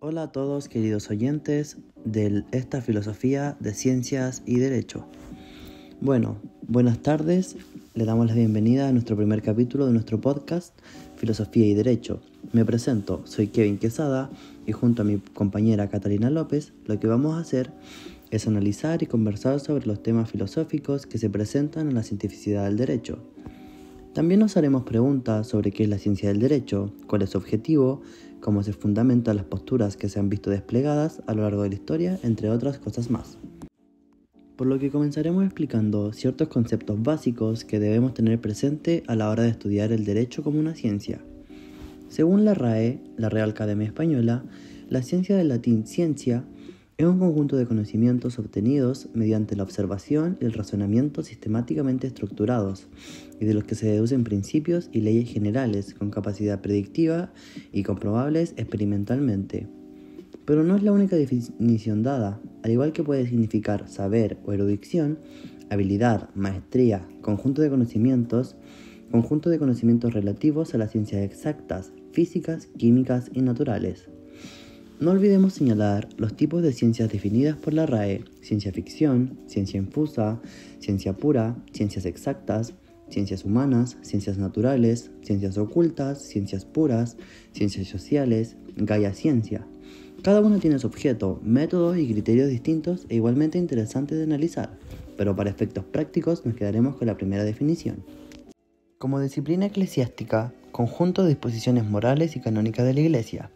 Hola a todos queridos oyentes de esta filosofía de ciencias y derecho. Buenas tardes, le damos la bienvenida a nuestro primer capítulo de nuestro podcast Filosofía y Derecho. Me presento, soy Kevin Quesada y junto a mi compañera Catalina López lo que vamos a hacer es analizar y conversar sobre los temas filosóficos que se presentan en la cientificidad del derecho. También nos haremos preguntas sobre qué es la ciencia del derecho, cuál es su objetivo, cómo se fundamentan las posturas que se han visto desplegadas a lo largo de la historia, entre otras cosas más. Por lo que comenzaremos explicando ciertos conceptos básicos que debemos tener presente a la hora de estudiar el derecho como una ciencia. Según la RAE, la Real Academia Española, la ciencia del latín ciencia es un conjunto de conocimientos obtenidos mediante la observación y el razonamiento sistemáticamente estructurados y de los que se deducen principios y leyes generales con capacidad predictiva y comprobables experimentalmente. Pero no es la única definición dada, al igual que puede significar saber o erudición, habilidad, maestría, conjunto de conocimientos relativos a las ciencias exactas, físicas, químicas y naturales. No olvidemos señalar los tipos de ciencias definidas por la RAE: ciencia ficción, ciencia infusa, ciencia pura, ciencias exactas, ciencias humanas, ciencias naturales, ciencias ocultas, ciencias puras, ciencias sociales, Gaia Ciencia. Cada uno tiene su objeto, métodos y criterios distintos e igualmente interesantes de analizar, pero para efectos prácticos nos quedaremos con la primera definición. Como disciplina eclesiástica, conjunto de disposiciones morales y canónicas de la Iglesia,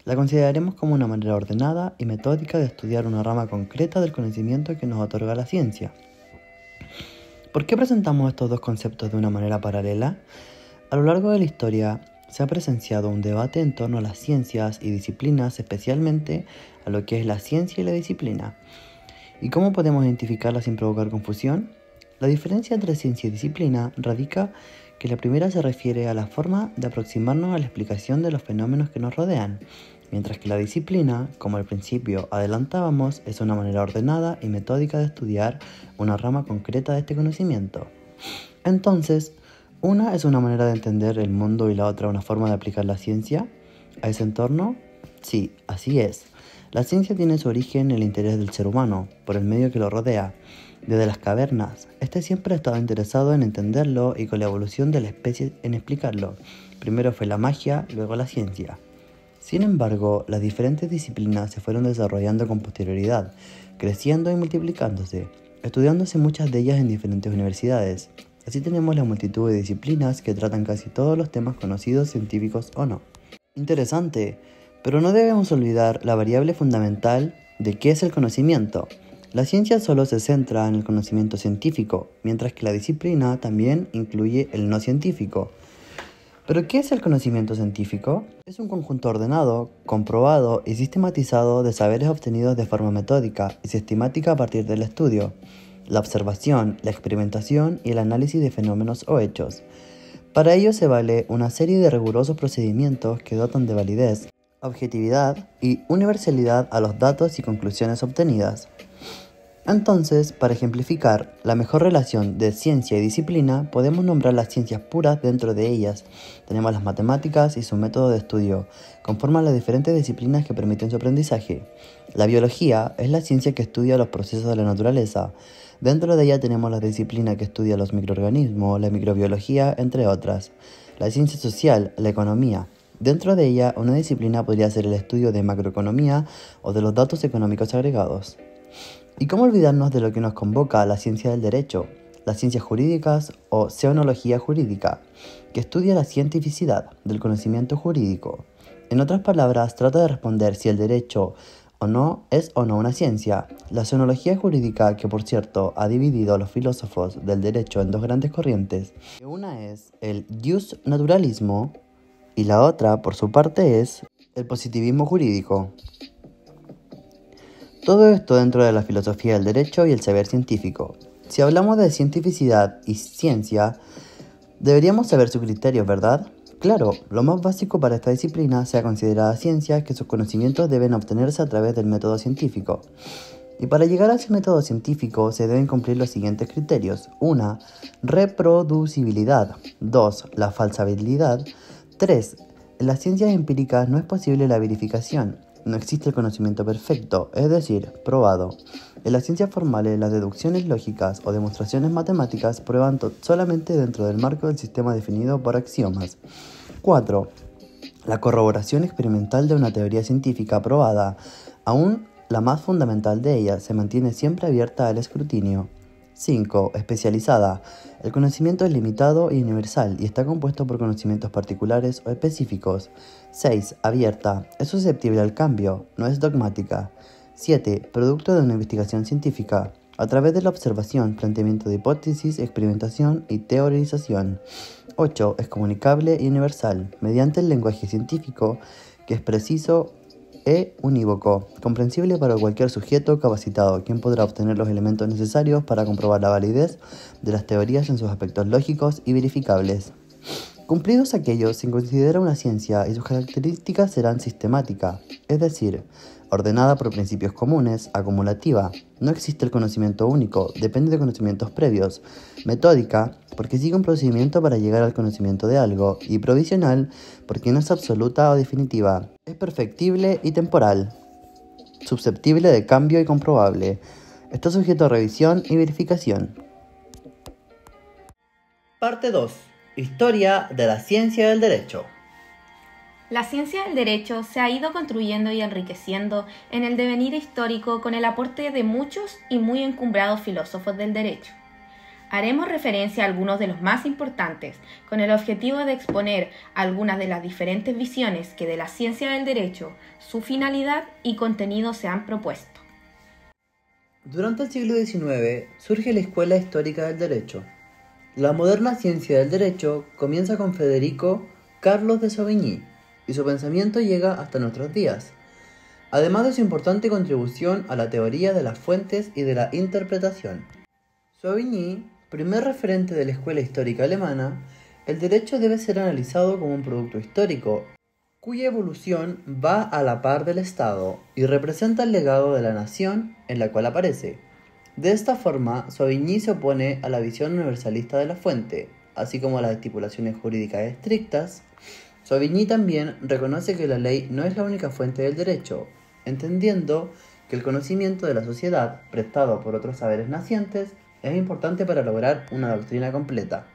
la consideraremos como una manera ordenada y metódica de estudiar una rama concreta del conocimiento que nos otorga la ciencia. ¿Por qué presentamos estos dos conceptos de una manera paralela? A lo largo de la historia se ha presenciado un debate en torno a las ciencias y disciplinas, especialmente a lo que es la ciencia y la disciplina. ¿Y cómo podemos identificarlas sin provocar confusión? La diferencia entre ciencia y disciplina radica que la primera se refiere a la forma de aproximarnos a la explicación de los fenómenos que nos rodean, mientras que la disciplina, como al principio adelantábamos, es una manera ordenada y metódica de estudiar una rama concreta de este conocimiento. Entonces, una es una manera de entender el mundo y la otra una forma de aplicar la ciencia a ese entorno. Sí, así es. La ciencia tiene su origen en el interés del ser humano, por el medio que lo rodea. Desde las cavernas, este siempre ha estado interesado en entenderlo y con la evolución de la especie en explicarlo. Primero fue la magia, luego la ciencia. Sin embargo, las diferentes disciplinas se fueron desarrollando con posterioridad, creciendo y multiplicándose, estudiándose muchas de ellas en diferentes universidades. Así tenemos la multitud de disciplinas que tratan casi todos los temas conocidos, científicos o no. Interesante, pero no debemos olvidar la variable fundamental de qué es el conocimiento. La ciencia solo se centra en el conocimiento científico, mientras que la disciplina también incluye el no científico. ¿Pero qué es el conocimiento científico? Es un conjunto ordenado, comprobado y sistematizado de saberes obtenidos de forma metódica y sistemática a partir del estudio, la observación, la experimentación y el análisis de fenómenos o hechos. Para ello se vale una serie de rigurosos procedimientos que dotan de validez, objetividad y universalidad a los datos y conclusiones obtenidas. Entonces, para ejemplificar la mejor relación de ciencia y disciplina, podemos nombrar las ciencias puras dentro de ellas. Tenemos las matemáticas y su método de estudio, conforman las diferentes disciplinas que permiten su aprendizaje. La biología es la ciencia que estudia los procesos de la naturaleza. Dentro de ella tenemos la disciplina que estudia los microorganismos, la microbiología, entre otras. La ciencia social, la economía. Dentro de ella, una disciplina podría ser el estudio de macroeconomía o de los datos económicos agregados. ¿Y cómo olvidarnos de lo que nos convoca a la ciencia del derecho, las ciencias jurídicas o seonología jurídica, que estudia la cientificidad del conocimiento jurídico? En otras palabras, trata de responder si el derecho es o no una ciencia. La seonología jurídica, que por cierto ha dividido a los filósofos del derecho en dos grandes corrientes, una es el jus naturalismo y la otra, por su parte, es el positivismo jurídico. Todo esto dentro de la filosofía del derecho y el saber científico. Si hablamos de cientificidad y ciencia, deberíamos saber sus criterios, ¿verdad? Claro, lo más básico para esta disciplina sea considerada ciencia es que sus conocimientos deben obtenerse a través del método científico. Y para llegar a ese método científico se deben cumplir los siguientes criterios. 1. Reproducibilidad. 2. La falsabilidad. 3. En las ciencias empíricas no es posible la verificación. No existe el conocimiento perfecto, es decir, probado. En las ciencias formales, las deducciones lógicas o demostraciones matemáticas prueban solamente dentro del marco del sistema definido por axiomas. 4. La corroboración experimental de una teoría científica probada, aún la más fundamental de ellas, se mantiene siempre abierta al escrutinio. 5. Especializada. El conocimiento es limitado y universal y está compuesto por conocimientos particulares o específicos. 6. Abierta. Es susceptible al cambio, no es dogmática. 7. Producto de una investigación científica, a través de la observación, planteamiento de hipótesis, experimentación y teorización. 8. Es comunicable y universal, mediante el lenguaje científico, que es preciso e unívoco, comprensible para cualquier sujeto capacitado, quien podrá obtener los elementos necesarios para comprobar la validez de las teorías en sus aspectos lógicos y verificables. Cumplidos aquellos, se considera una ciencia y sus características serán sistemática, es decir, ordenada por principios comunes, acumulativa. No existe el conocimiento único, depende de conocimientos previos. Metódica, porque sigue un procedimiento para llegar al conocimiento de algo. Y provisional, porque no es absoluta o definitiva. Es perfectible y temporal. Susceptible de cambio y comprobable. Está sujeto a revisión y verificación. Parte 2. Historia de la ciencia del derecho. La ciencia del derecho se ha ido construyendo y enriqueciendo en el devenir histórico con el aporte de muchos y muy encumbrados filósofos del derecho. Haremos referencia a algunos de los más importantes, con el objetivo de exponer algunas de las diferentes visiones que de la ciencia del derecho, su finalidad y contenido se han propuesto. Durante el siglo XIX surge la Escuela Histórica del Derecho. La moderna ciencia del derecho comienza con Federico Carlos de Sauvigny, y su pensamiento llega hasta nuestros días, además de su importante contribución a la teoría de las fuentes y de la interpretación. Sauvigny, primer referente de la escuela histórica alemana, el derecho debe ser analizado como un producto histórico, cuya evolución va a la par del Estado y representa el legado de la nación en la cual aparece. De esta forma, Sauvigny se opone a la visión universalista de la fuente, así como a las estipulaciones jurídicas estrictas. Sauvigny también reconoce que la ley no es la única fuente del derecho, entendiendo que el conocimiento de la sociedad, prestado por otros saberes nacientes, es importante para lograr una doctrina completa.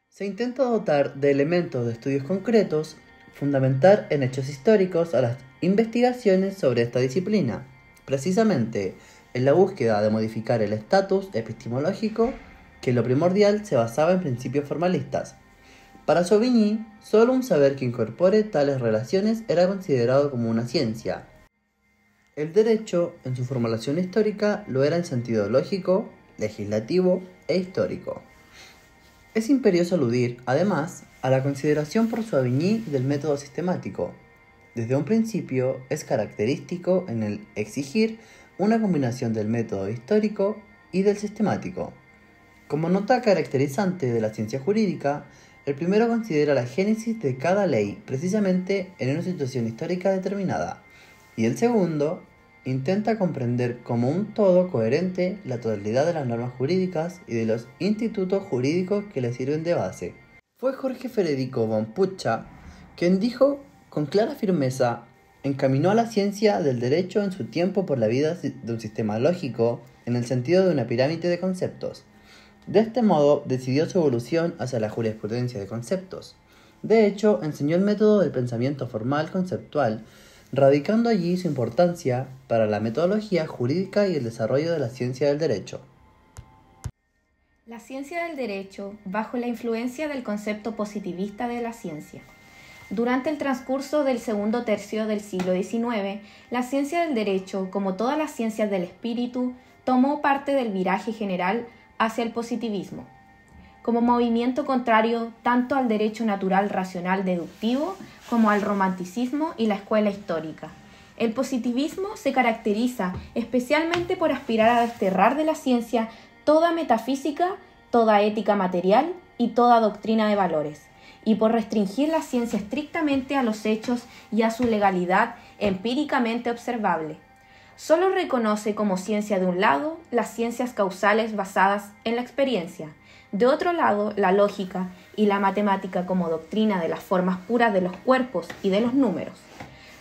Se intenta dotar de elementos de estudios concretos, fundamentar en hechos históricos a las investigaciones sobre esta disciplina, precisamente en la búsqueda de modificar el estatus epistemológico, que en lo primordial se basaba en principios formalistas. Para Sauvigny, solo un saber que incorpore tales relaciones era considerado como una ciencia. El derecho, en su formulación histórica, lo era en sentido lógico, legislativo e histórico. Es imperioso aludir, además, a la consideración por Sauvigny del método sistemático. Desde un principio, es característico en el exigir una combinación del método histórico y del sistemático. Como nota caracterizante de la ciencia jurídica, el primero considera la génesis de cada ley precisamente en una situación histórica determinada, y el segundo intenta comprender como un todo coherente la totalidad de las normas jurídicas y de los institutos jurídicos que le sirven de base. Fue Jorge Federico von Pucha quien dijo con clara firmeza: encaminó a la ciencia del derecho en su tiempo por la vida de un sistema lógico en el sentido de una pirámide de conceptos. De este modo, decidió su evolución hacia la jurisprudencia de conceptos. De hecho, enseñó el método del pensamiento formal conceptual, radicando allí su importancia para la metodología jurídica y el desarrollo de la ciencia del derecho. La ciencia del derecho, bajo la influencia del concepto positivista de la ciencia. Durante el transcurso del segundo tercio del siglo XIX, la ciencia del derecho, como todas las ciencias del espíritu, tomó parte del viraje general hacia el positivismo, como movimiento contrario tanto al derecho natural racional deductivo como al romanticismo y la escuela histórica. El positivismo se caracteriza especialmente por aspirar a desterrar de la ciencia toda metafísica, toda ética material y toda doctrina de valores, y por restringir la ciencia estrictamente a los hechos y a su legalidad empíricamente observable. Solo reconoce como ciencia de un lado las ciencias causales basadas en la experiencia, de otro lado la lógica y la matemática como doctrina de las formas puras de los cuerpos y de los números.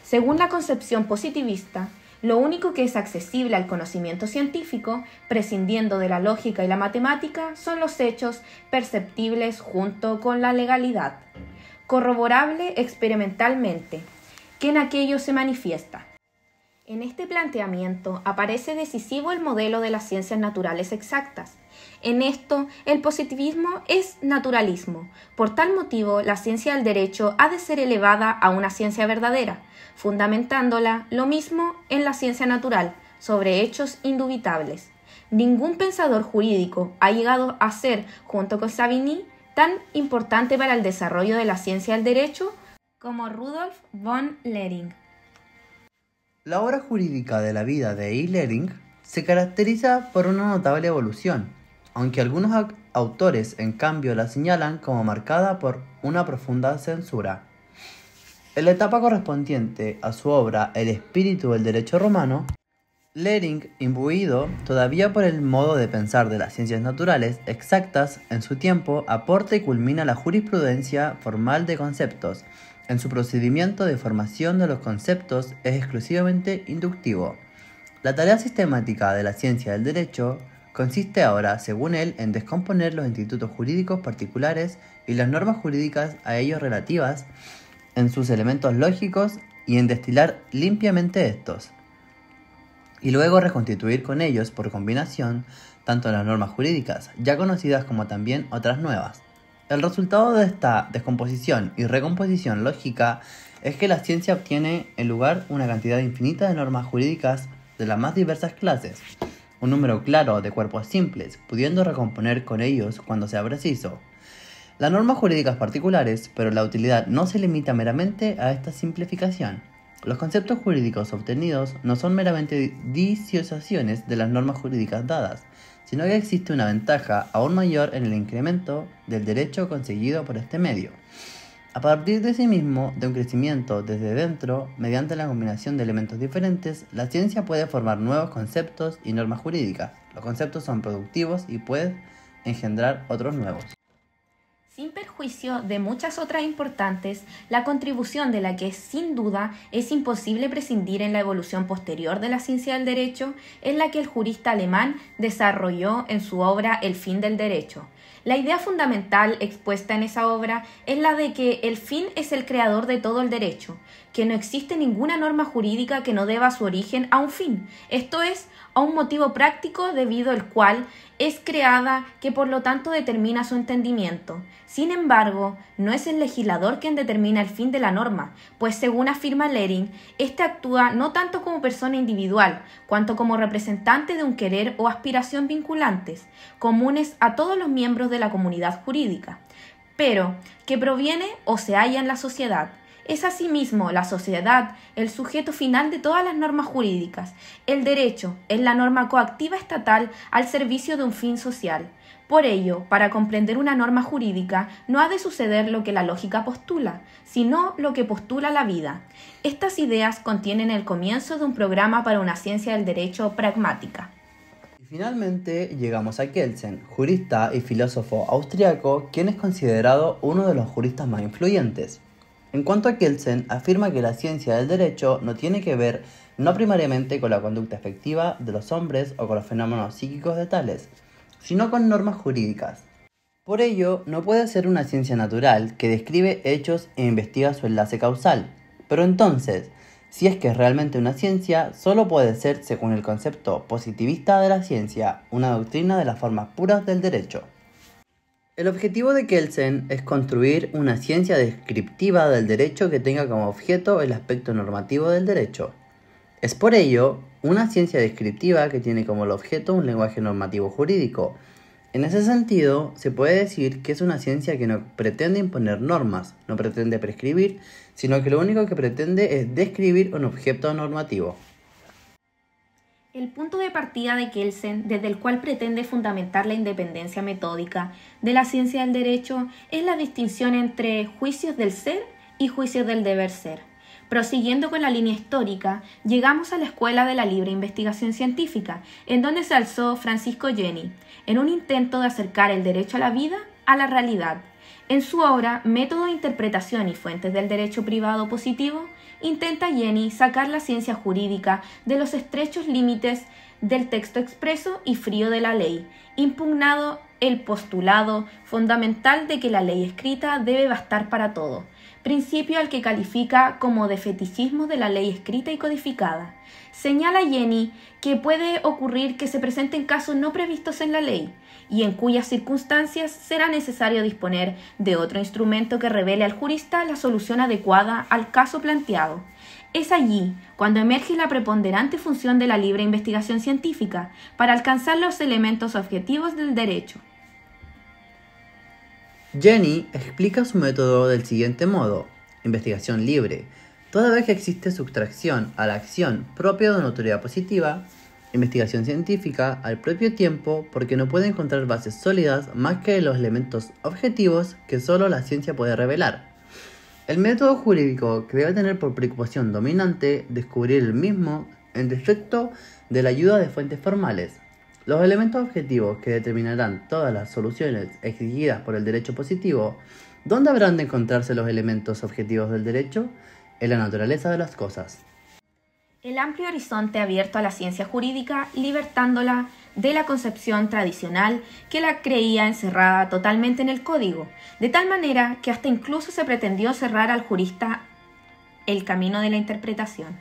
Según la concepción positivista, lo único que es accesible al conocimiento científico, prescindiendo de la lógica y la matemática, son los hechos perceptibles junto con la legalidad, corroborable experimentalmente, que en aquello se manifiesta. En este planteamiento aparece decisivo el modelo de las ciencias naturales exactas. En esto, el positivismo es naturalismo. Por tal motivo, la ciencia del derecho ha de ser elevada a una ciencia verdadera, fundamentándola lo mismo en la ciencia natural, sobre hechos indubitables. Ningún pensador jurídico ha llegado a ser, junto con Savigny, tan importante para el desarrollo de la ciencia del derecho como Rudolf von Lering. La obra jurídica de la vida de E. Lering se caracteriza por una notable evolución, aunque algunos autores en cambio la señalan como marcada por una profunda censura. En la etapa correspondiente a su obra El espíritu del derecho romano, Lering, imbuido todavía por el modo de pensar de las ciencias naturales exactas en su tiempo, aporta y culmina la jurisprudencia formal de conceptos. En su procedimiento de formación de los conceptos es exclusivamente inductivo. La tarea sistemática de la ciencia del derecho consiste ahora, según él, en descomponer los institutos jurídicos particulares y las normas jurídicas a ellos relativas en sus elementos lógicos y en destilar limpiamente estos, y luego reconstituir con ellos por combinación tanto las normas jurídicas ya conocidas como también otras nuevas. El resultado de esta descomposición y recomposición lógica es que la ciencia obtiene en lugar una cantidad infinita de normas jurídicas de las más diversas clases, un número claro de cuerpos simples, pudiendo recomponer con ellos cuando sea preciso. Las normas jurídicas particulares, pero la utilidad no se limita meramente a esta simplificación. Los conceptos jurídicos obtenidos no son meramente disociaciones de las normas jurídicas dadas, sino que existe una ventaja aún mayor en el incremento del derecho conseguido por este medio. A partir de sí mismo, de un crecimiento desde dentro, mediante la combinación de elementos diferentes, la ciencia puede formar nuevos conceptos y normas jurídicas. Los conceptos son productivos y pueden engendrar otros nuevos. Sin perjuicio de muchas otras importantes, la contribución de la que sin duda es imposible prescindir en la evolución posterior de la ciencia del derecho es la que el jurista alemán desarrolló en su obra El fin del derecho. La idea fundamental expuesta en esa obra es la de que el fin es el creador de todo el derecho, que no existe ninguna norma jurídica que no deba su origen a un fin, esto es, a un motivo práctico debido al cual es creada, que por lo tanto determina su entendimiento. Sin embargo, no es el legislador quien determina el fin de la norma, pues según afirma Lering, éste actúa no tanto como persona individual, cuanto como representante de un querer o aspiración vinculantes, comunes a todos los miembros de la comunidad jurídica, pero que proviene o se halla en la sociedad. Es asimismo la sociedad el sujeto final de todas las normas jurídicas. El derecho es la norma coactiva estatal al servicio de un fin social. Por ello, para comprender una norma jurídica no ha de suceder lo que la lógica postula, sino lo que postula la vida. Estas ideas contienen el comienzo de un programa para una ciencia del derecho pragmática. Y finalmente llegamos a Kelsen, jurista y filósofo austriaco, quien es considerado uno de los juristas más influyentes. En cuanto a Kelsen, afirma que la ciencia del derecho no tiene que ver no primariamente con la conducta efectiva de los hombres o con los fenómenos psíquicos de tales, sino con normas jurídicas. Por ello, no puede ser una ciencia natural que describe hechos e investiga su enlace causal. Pero entonces, si es que es realmente una ciencia, solo puede ser, según el concepto positivista de la ciencia, una doctrina de las formas puras del derecho. El objetivo de Kelsen es construir una ciencia descriptiva del derecho que tenga como objeto el aspecto normativo del derecho. Es por ello una ciencia descriptiva que tiene como objeto un lenguaje normativo jurídico. En ese sentido, se puede decir que es una ciencia que no pretende imponer normas, no pretende prescribir, sino que lo único que pretende es describir un objeto normativo. El punto de partida de Kelsen, desde el cual pretende fundamentar la independencia metódica de la ciencia del derecho, es la distinción entre juicios del ser y juicios del deber ser. Prosiguiendo con la línea histórica, llegamos a la Escuela de la Libre Investigación Científica, en donde se alzó Francisco Jenny, en un intento de acercar el derecho a la vida a la realidad. En su obra Método de Interpretación y Fuentes del Derecho Privado Positivo, intenta Jenny sacar la ciencia jurídica de los estrechos límites del texto expreso y frío de la ley, impugnado el postulado fundamental de que la ley escrita debe bastar para todo, principio al que califica como de fetichismo de la ley escrita y codificada. Señala Jenny que puede ocurrir que se presenten casos no previstos en la ley, y en cuyas circunstancias será necesario disponer de otro instrumento que revele al jurista la solución adecuada al caso planteado. Es allí cuando emerge la preponderante función de la libre investigación científica para alcanzar los elementos objetivos del derecho. Jenny explica su método del siguiente modo: investigación libre, toda vez que existe sustracción a la acción propia de una autoridad positiva; investigación científica al propio tiempo, porque no puede encontrar bases sólidas más que los elementos objetivos que solo la ciencia puede revelar. El método jurídico que debe tener por preocupación dominante descubrir el mismo en defecto de la ayuda de fuentes formales. Los elementos objetivos que determinarán todas las soluciones exigidas por el derecho positivo. ¿Dónde habrán de encontrarse los elementos objetivos del derecho? En la naturaleza de las cosas. El amplio horizonte abierto a la ciencia jurídica, libertándola de la concepción tradicional que la creía encerrada totalmente en el código, de tal manera que hasta incluso se pretendió cerrar al jurista el camino de la interpretación.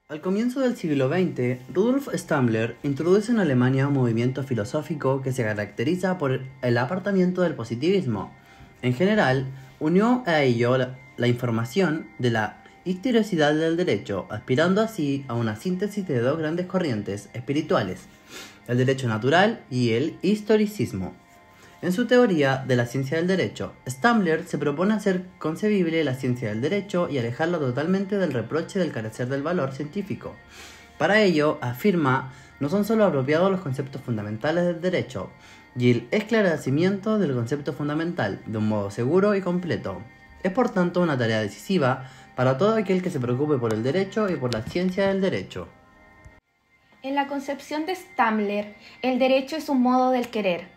Al comienzo del siglo XX, Rudolf Stambler introduce en Alemania un movimiento filosófico que se caracteriza por el apartamiento del positivismo. En general, unió a ello la información de la historicidad del derecho, aspirando así a una síntesis de dos grandes corrientes espirituales, el derecho natural y el historicismo. En su teoría de la ciencia del derecho, Stambler se propone hacer concebible la ciencia del derecho y alejarlo totalmente del reproche del carecer del valor científico. Para ello, afirma, no son sólo apropiados los conceptos fundamentales del derecho, y el esclarecimiento del concepto fundamental de un modo seguro y completo. Es por tanto una tarea decisiva para todo aquel que se preocupe por el derecho y por la ciencia del derecho. En la concepción de Stambler, el derecho es un modo del querer,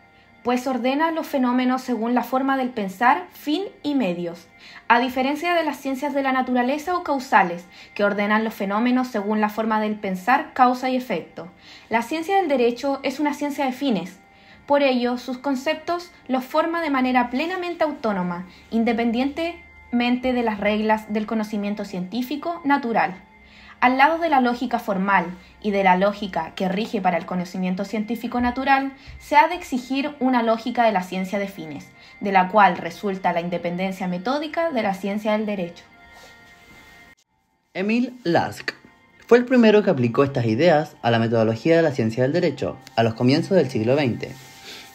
pues ordena los fenómenos según la forma del pensar, fin y medios, a diferencia de las ciencias de la naturaleza o causales, que ordenan los fenómenos según la forma del pensar, causa y efecto. La ciencia del derecho es una ciencia de fines. Por ello, sus conceptos los forma de manera plenamente autónoma, independientemente de las reglas del conocimiento científico natural. Al lado de la lógica formal y de la lógica que rige para el conocimiento científico natural, se ha de exigir una lógica de la ciencia de fines, de la cual resulta la independencia metódica de la ciencia del derecho. Emil Lask fue el primero que aplicó estas ideas a la metodología de la ciencia del derecho, a los comienzos del siglo XX.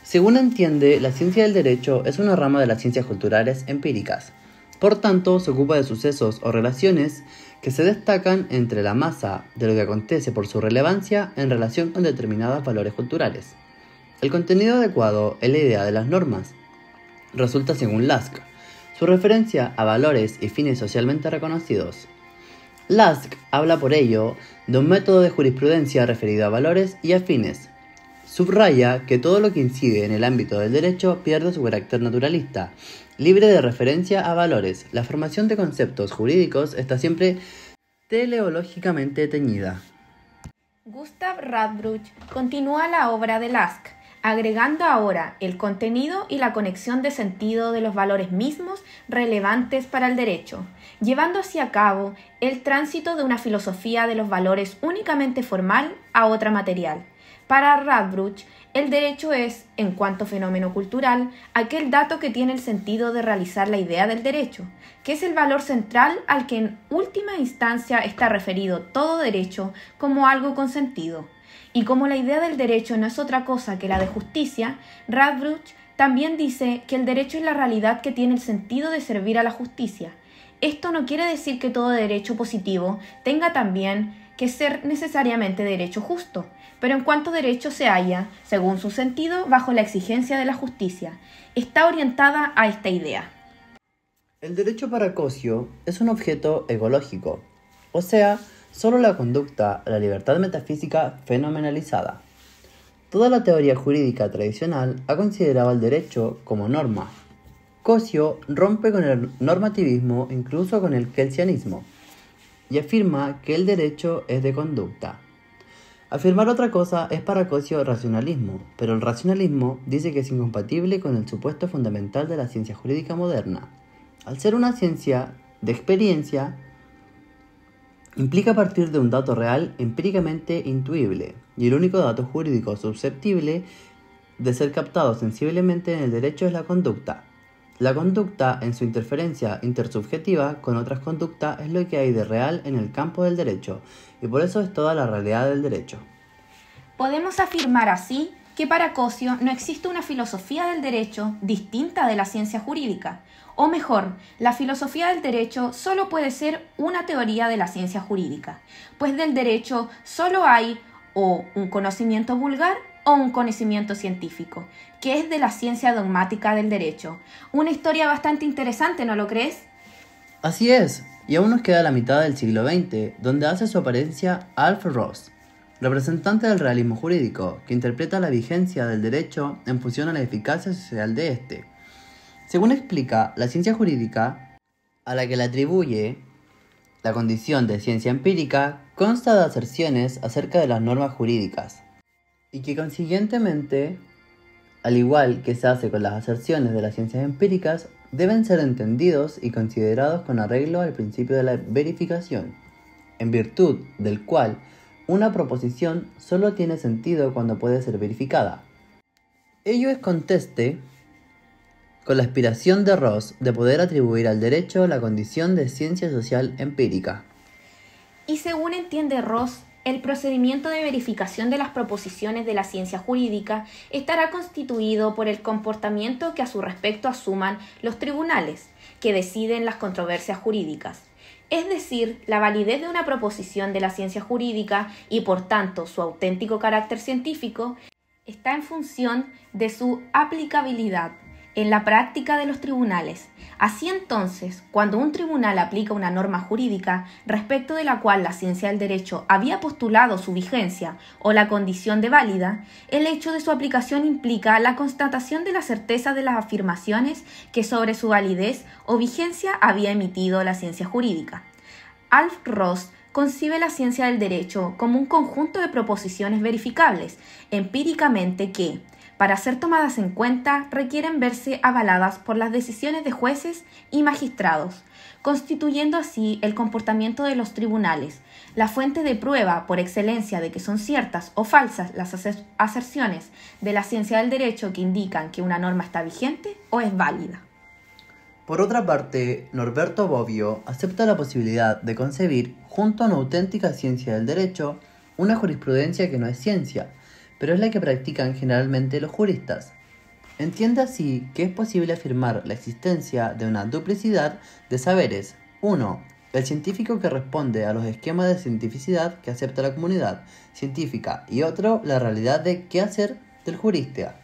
Según entiende, la ciencia del derecho es una rama de las ciencias culturales empíricas. Por tanto, se ocupa de sucesos o relaciones que se destacan entre la masa de lo que acontece por su relevancia en relación con determinados valores culturales. El contenido adecuado es la idea de las normas. Resulta según Lask, su referencia a valores y fines socialmente reconocidos. Lask habla por ello de un método de jurisprudencia referido a valores y a fines. Subraya que todo lo que incide en el ámbito del derecho pierde su carácter naturalista, libre de referencia a valores. La formación de conceptos jurídicos está siempre teleológicamente teñida. Gustav Radbruch continúa la obra de Lask, agregando ahora el contenido y la conexión de sentido de los valores mismos relevantes para el derecho, llevando así a cabo el tránsito de una filosofía de los valores únicamente formal a otra material. Para Radbruch, el derecho es, en cuanto fenómeno cultural, aquel dato que tiene el sentido de realizar la idea del derecho, que es el valor central al que en última instancia está referido todo derecho como algo con sentido. Y como la idea del derecho no es otra cosa que la de justicia, Radbruch también dice que el derecho es la realidad que tiene el sentido de servir a la justicia. Esto no quiere decir que todo derecho positivo tenga también que ser necesariamente derecho justo, pero en cuanto derecho se halla, según su sentido, bajo la exigencia de la justicia, está orientada a esta idea. El derecho para Cosio es un objeto ecológico, o sea, solo la conducta a la libertad metafísica fenomenalizada. Toda la teoría jurídica tradicional ha considerado el derecho como norma. Cosio rompe con el normativismo, incluso con el kelsianismo. y afirma que el derecho es de conducta. Afirmar otra cosa es para Cosio racionalismo, pero el racionalismo dice que es incompatible con el supuesto fundamental de la ciencia jurídica moderna. Al ser una ciencia de experiencia, implica partir de un dato real empíricamente intuible, y el único dato jurídico susceptible de ser captado sensiblemente en el derecho es la conducta. La conducta, en su interferencia intersubjetiva con otras conductas, es lo que hay de real en el campo del derecho, y por eso es toda la realidad del derecho. Podemos afirmar así que para Cosio no existe una filosofía del derecho distinta de la ciencia jurídica, o mejor, la filosofía del derecho solo puede ser una teoría de la ciencia jurídica, pues del derecho solo hay o un conocimiento vulgar o un conocimiento científico, que es de la ciencia dogmática del derecho. Una historia bastante interesante, ¿no lo crees? Así es, y aún nos queda la mitad del siglo XX, donde hace su apariencia Alf Ross, representante del realismo jurídico, que interpreta la vigencia del derecho en función a la eficacia social de éste. Según explica, la ciencia jurídica, a la que le atribuye la condición de ciencia empírica, consta de aserciones acerca de las normas jurídicas, y que consiguientemente, al igual que se hace con las aserciones de las ciencias empíricas, deben ser entendidos y considerados con arreglo al principio de la verificación, en virtud del cual una proposición solo tiene sentido cuando puede ser verificada. Ello es conteste con la aspiración de Ross de poder atribuir al derecho la condición de ciencia social empírica. Y según entiende Ross, el procedimiento de verificación de las proposiciones de la ciencia jurídica estará constituido por el comportamiento que a su respecto asuman los tribunales, que deciden las controversias jurídicas. Es decir, la validez de una proposición de la ciencia jurídica y por tanto su auténtico carácter científico está en función de su aplicabilidad en la práctica de los tribunales. Así entonces, cuando un tribunal aplica una norma jurídica respecto de la cual la ciencia del derecho había postulado su vigencia o la condición de válida, el hecho de su aplicación implica la constatación de la certeza de las afirmaciones que sobre su validez o vigencia había emitido la ciencia jurídica. Alf Ross concibe la ciencia del derecho como un conjunto de proposiciones verificables empíricamente que, para ser tomadas en cuenta, requieren verse avaladas por las decisiones de jueces y magistrados, constituyendo así el comportamiento de los tribunales, la fuente de prueba por excelencia de que son ciertas o falsas las aserciones de la ciencia del derecho que indican que una norma está vigente o es válida. Por otra parte, Norberto Bobbio acepta la posibilidad de concebir, junto a una auténtica ciencia del derecho, una jurisprudencia que no es ciencia, pero es la que practican generalmente los juristas. Entiende así que es posible afirmar la existencia de una duplicidad de saberes. 1. El científico que responde a los esquemas de cientificidad que acepta la comunidad científica y otro, la realidad de qué hacer del jurista.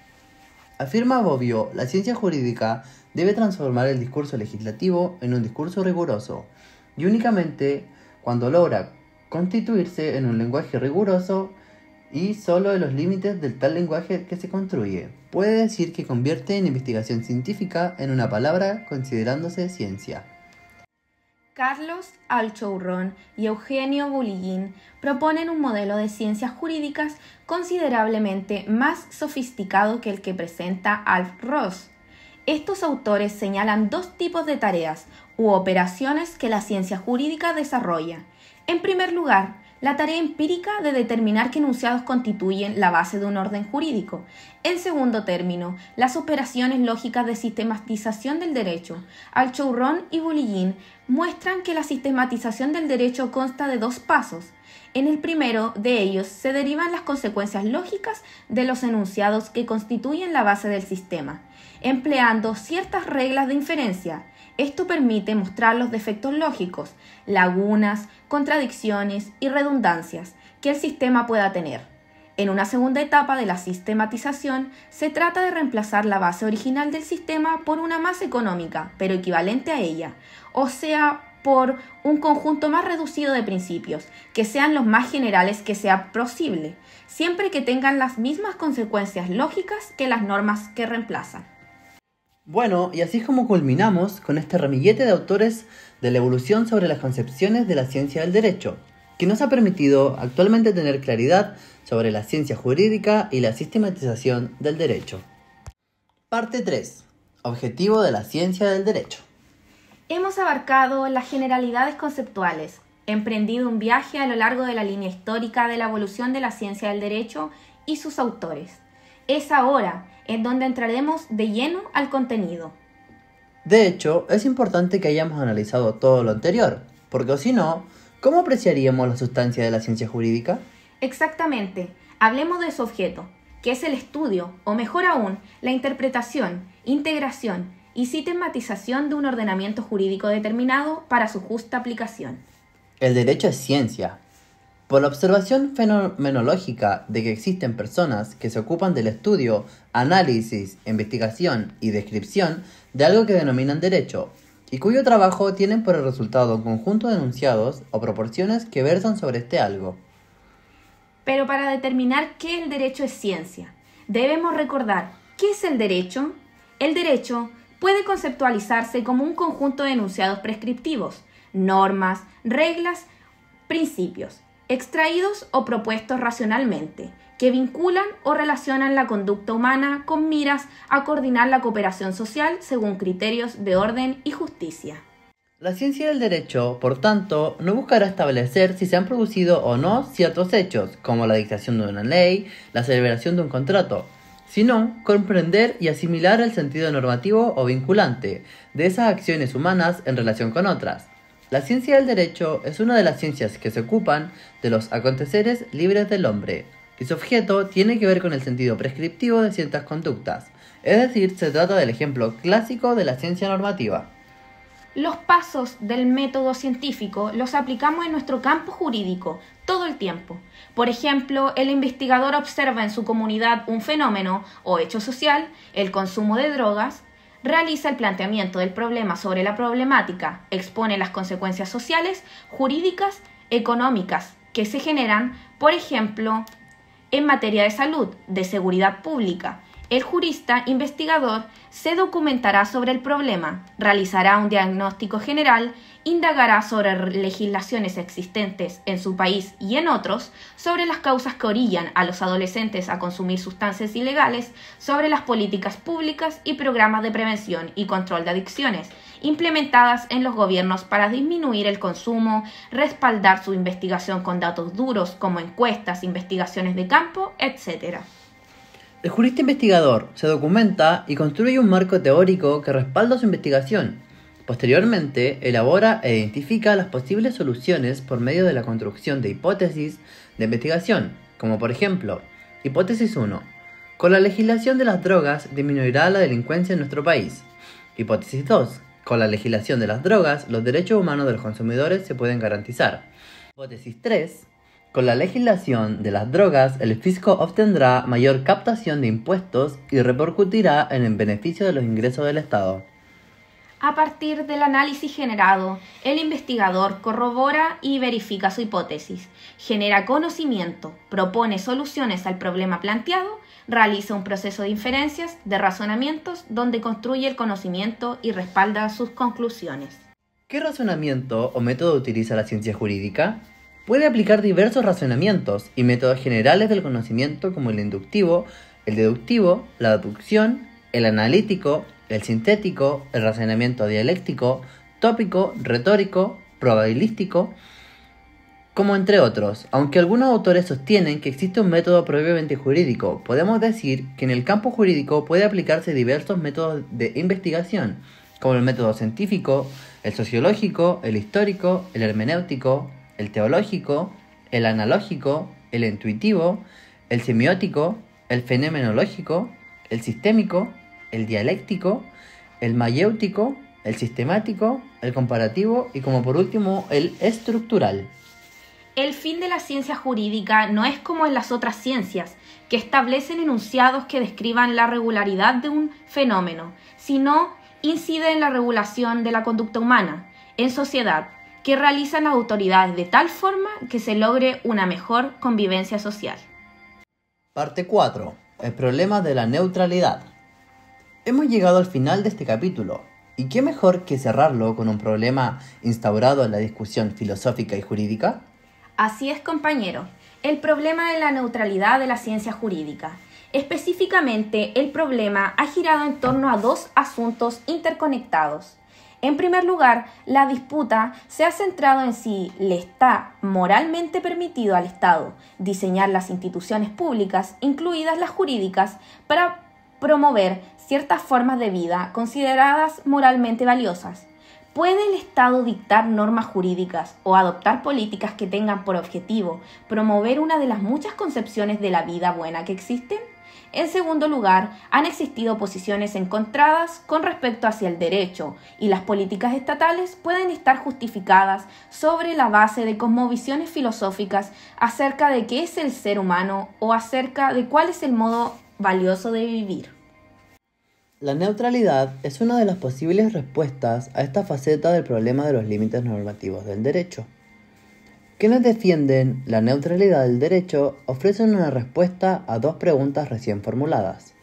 Afirma Bobbio, la ciencia jurídica debe transformar el discurso legislativo en un discurso riguroso, y únicamente cuando logra constituirse en un lenguaje riguroso y solo en los límites del tal lenguaje que se construye, puede decir que convierte en investigación científica en una palabra considerándose ciencia. Carlos Alchourrón y Eugenio Bulligin proponen un modelo de ciencias jurídicas considerablemente más sofisticado que el que presenta Alf Ross. Estos autores señalan dos tipos de tareas u operaciones que la ciencia jurídica desarrolla. En primer lugar, la tarea empírica de determinar qué enunciados constituyen la base de un orden jurídico. En segundo término, las operaciones lógicas de sistematización del derecho. Alchourrón y Bulligin muestran que la sistematización del derecho consta de dos pasos. En el primero de ellos se derivan las consecuencias lógicas de los enunciados que constituyen la base del sistema, empleando ciertas reglas de inferencia. Esto permite mostrar los defectos lógicos, lagunas, contradicciones y redundancias que el sistema pueda tener. En una segunda etapa de la sistematización, se trata de reemplazar la base original del sistema por una más económica, pero equivalente a ella, o sea, por un conjunto más reducido de principios, que sean los más generales que sea posible, siempre que tengan las mismas consecuencias lógicas que las normas que reemplazan. Bueno, y así es como culminamos con este ramillete de autores de la evolución sobre las concepciones de la ciencia del derecho, que nos ha permitido actualmente tener claridad sobre la ciencia jurídica y la sistematización del derecho. Parte 3. Objetivo de la ciencia del derecho. Hemos abarcado las generalidades conceptuales, emprendido un viaje a lo largo de la línea histórica de la evolución de la ciencia del derecho y sus autores. Es ahora en donde entraremos de lleno al contenido. De hecho, es importante que hayamos analizado todo lo anterior, porque si no, ¿cómo apreciaríamos la sustancia de la ciencia jurídica? Exactamente, hablemos de su objeto, que es el estudio, o mejor aún, la interpretación, integración y sistematización de un ordenamiento jurídico determinado para su justa aplicación. El derecho es ciencia. Por la observación fenomenológica de que existen personas que se ocupan del estudio, análisis, investigación y descripción de algo que denominan derecho, y cuyo trabajo tienen por el resultado un conjunto de enunciados o proporciones que versan sobre este algo. Pero para determinar qué el derecho es ciencia, debemos recordar ¿qué es el derecho? El derecho puede conceptualizarse como un conjunto de enunciados prescriptivos, normas, reglas, principios, extraídos o propuestos racionalmente, que vinculan o relacionan la conducta humana con miras a coordinar la cooperación social según criterios de orden y justicia. La ciencia del derecho, por tanto, no buscará establecer si se han producido o no ciertos hechos, como la dictación de una ley, la celebración de un contrato, sino comprender y asimilar el sentido normativo o vinculante de esas acciones humanas en relación con otras. La ciencia del derecho es una de las ciencias que se ocupan de los aconteceres libres del hombre, y su objeto tiene que ver con el sentido prescriptivo de ciertas conductas, es decir, se trata del ejemplo clásico de la ciencia normativa. Los pasos del método científico los aplicamos en nuestro campo jurídico todo el tiempo. Por ejemplo, el investigador observa en su comunidad un fenómeno o hecho social, el consumo de drogas, realiza el planteamiento del problema sobre la problemática, expone las consecuencias sociales, jurídicas, económicas que se generan, por ejemplo, en materia de salud, de seguridad pública. El jurista investigador se documentará sobre el problema, realizará un diagnóstico general, indagará sobre legislaciones existentes en su país y en otros, sobre las causas que orillan a los adolescentes a consumir sustancias ilegales, sobre las políticas públicas y programas de prevención y control de adicciones, implementadas en los gobiernos para disminuir el consumo, respaldar su investigación con datos duros como encuestas, investigaciones de campo, etc. El jurista investigador se documenta y construye un marco teórico que respalda su investigación. Posteriormente, elabora e identifica las posibles soluciones por medio de la construcción de hipótesis de investigación, como por ejemplo, hipótesis 1. Con la legislación de las drogas disminuirá la delincuencia en nuestro país. Hipótesis 2. Con la legislación de las drogas, los derechos humanos de los consumidores se pueden garantizar. Hipótesis 3. Con la legislación de las drogas, el fisco obtendrá mayor captación de impuestos y repercutirá en el beneficio de los ingresos del Estado. A partir del análisis generado, el investigador corrobora y verifica su hipótesis, genera conocimiento, propone soluciones al problema planteado, realiza un proceso de inferencias, de razonamientos, donde construye el conocimiento y respalda sus conclusiones. ¿Qué razonamiento o método utiliza la ciencia jurídica? Puede aplicar diversos razonamientos y métodos generales del conocimiento como el inductivo, el deductivo, la deducción, el analítico, el sintético, el razonamiento dialéctico, tópico, retórico, probabilístico, como entre otros. Aunque algunos autores sostienen que existe un método propiamente jurídico, podemos decir que en el campo jurídico puede aplicarse diversos métodos de investigación, como el método científico, el sociológico, el histórico, el hermenéutico, el teológico, el analógico, el intuitivo, el semiótico, el fenomenológico, el sistémico, el dialéctico, el mayéutico, el sistemático, el comparativo y como por último el estructural. El fin de la ciencia jurídica no es como en las otras ciencias, que establecen enunciados que describan la regularidad de un fenómeno, sino incide en la regulación de la conducta humana, en sociedad, que realizan las autoridades de tal forma que se logre una mejor convivencia social. Parte 4. El problema de la neutralidad. Hemos llegado al final de este capítulo, y qué mejor que cerrarlo con un problema instaurado en la discusión filosófica y jurídica. Así es, compañero, el problema de la neutralidad de la ciencia jurídica. Específicamente, el problema ha girado en torno a dos asuntos interconectados. En primer lugar, la disputa se ha centrado en si le está moralmente permitido al Estado diseñar las instituciones públicas, incluidas las jurídicas, para promover ciertas formas de vida consideradas moralmente valiosas. ¿Puede el Estado dictar normas jurídicas o adoptar políticas que tengan por objetivo promover una de las muchas concepciones de la vida buena que existen? En segundo lugar, han existido posiciones encontradas con respecto hacia el derecho y las políticas estatales pueden estar justificadas sobre la base de cosmovisiones filosóficas acerca de qué es el ser humano o acerca de cuál es el modo valioso de vivir. La neutralidad es una de las posibles respuestas a esta faceta del problema de los límites normativos del derecho. Quienes defienden la neutralidad del derecho ofrecen una respuesta a dos preguntas recién formuladas.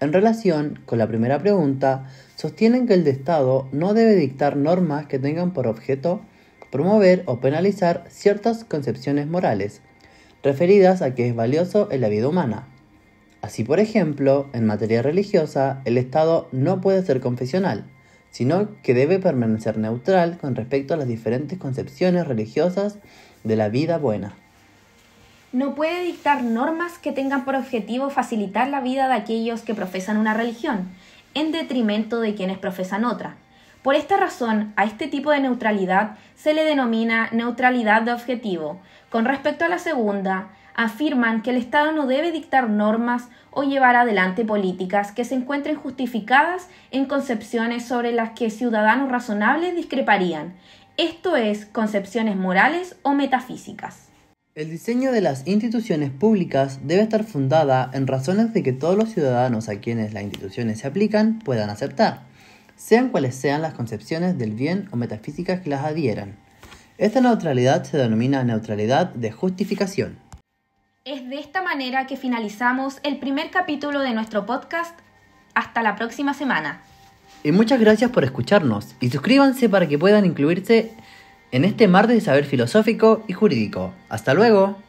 En relación con la primera pregunta, sostienen que el Estado no debe dictar normas que tengan por objeto promover o penalizar ciertas concepciones morales, referidas a qué es valioso en la vida humana. Así, por ejemplo, en materia religiosa, el Estado no puede ser confesional, sino que debe permanecer neutral con respecto a las diferentes concepciones religiosas de la vida buena. No puede dictar normas que tengan por objetivo facilitar la vida de aquellos que profesan una religión, en detrimento de quienes profesan otra. Por esta razón, a este tipo de neutralidad se le denomina neutralidad de objetivo. Con respecto a la segunda, afirman que el Estado no debe dictar normas o llevar adelante políticas que se encuentren justificadas en concepciones sobre las que ciudadanos razonables discreparían, esto es, concepciones morales o metafísicas. El diseño de las instituciones públicas debe estar fundada en razones de que todos los ciudadanos a quienes las instituciones se aplican puedan aceptar, sean cuales sean las concepciones del bien o metafísicas que las adhieran. Esta neutralidad se denomina neutralidad de justificación. Es de esta manera que finalizamos el primer capítulo de nuestro podcast. Hasta la próxima semana. Y muchas gracias por escucharnos y suscríbanse para que puedan incluirse en este mar de saber filosófico y jurídico. ¡Hasta luego!